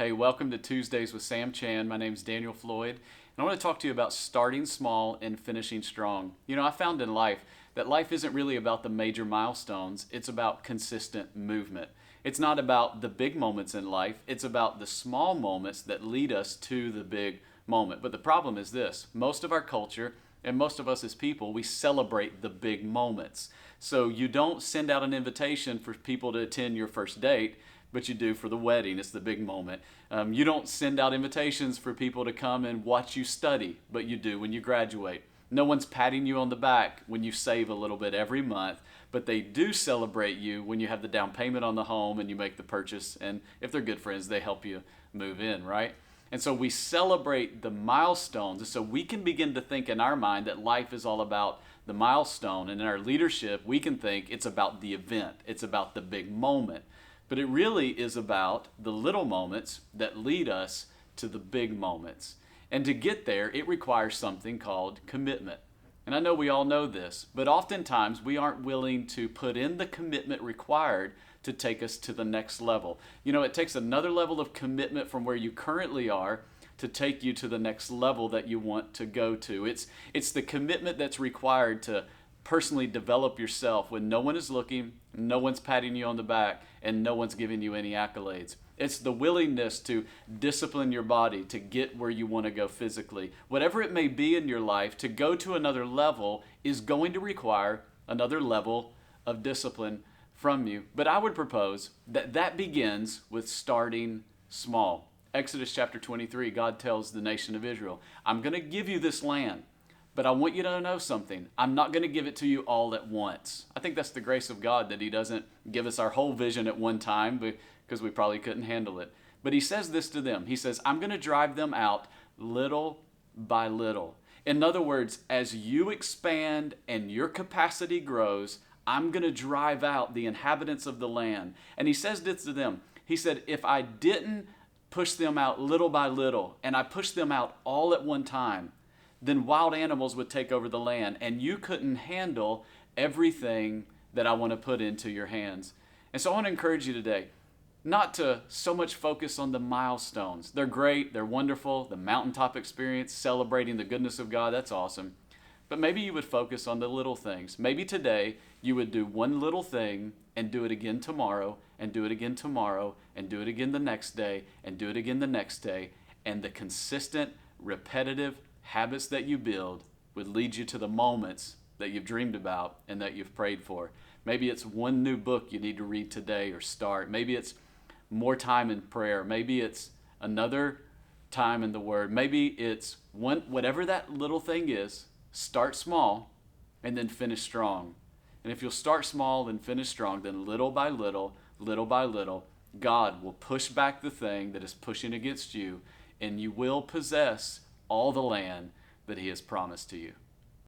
Hey, welcome to Tuesdays with Sam Chan. My name's Daniel Floyd, and I want to talk to you about starting small and finishing strong. I found in life that life isn't really about the major milestones, it's about consistent movement. It's not about the big moments in life, it's about the small moments that lead us to the big moment. But the problem is this: most of our culture and most of us as people, we celebrate the big moments. So you don't send out an invitation for people to attend your first date, but you do for the wedding. It's the big moment. You don't send out invitations for people to come and watch you study, but you do when you graduate. No one's patting you on the back when you save a little bit every month, but they do celebrate you when you have the down payment on the home and you make the purchase. And if they're good friends, they help you move in, right? And so we celebrate the milestones. And so we can begin to think in our mind that life is all about the milestone. And in our leadership, we can think it's about the event, it's about the big moment. But it really is about the little moments that lead us to the big moments. And to get there, it requires something called commitment. And I know we all know this, but oftentimes we aren't willing to put in the commitment required to take us to the next level. It takes another level of commitment from where you currently are to take you to the next level that you want to go to. It's the commitment that's required to personally develop yourself when no one is looking, no one's patting you on the back, and no one's giving you any accolades. It's the willingness to discipline your body to get where you want to go physically. Whatever it may be in your life, to go to another level is going to require another level of discipline from you. But I would propose that begins with starting small. Exodus chapter 23, God tells the nation of Israel, I'm going to give you this land. But I want you to know something. I'm not going to give it to you all at once. I think that's the grace of God, that He doesn't give us our whole vision at one time because we probably couldn't handle it. But He says this to them. He says, I'm going to drive them out little by little. In other words, as you expand and your capacity grows, I'm going to drive out the inhabitants of the land. And He says this to them. He said, if I didn't push them out little by little and I pushed them out all at one time, then wild animals would take over the land, and you couldn't handle everything that I want to put into your hands. And so I want to encourage you today not to so much focus on the milestones. They're great, they're wonderful, the mountaintop experience, celebrating the goodness of God, that's awesome. But maybe you would focus on the little things. Maybe today you would do one little thing and do it again tomorrow, and do it again tomorrow, and do it again the next day, and do it again the next day. And the consistent, repetitive habits that you build would lead you to the moments that you've dreamed about and that you've prayed for. Maybe it's one new book you need to read today or start. Maybe it's more time in prayer. Maybe it's another time in the Word. Maybe it's whatever that little thing is, start small and then finish strong. And if you'll start small and finish strong, then little by little, God will push back the thing that is pushing against you, and you will possess all the land that He has promised to you.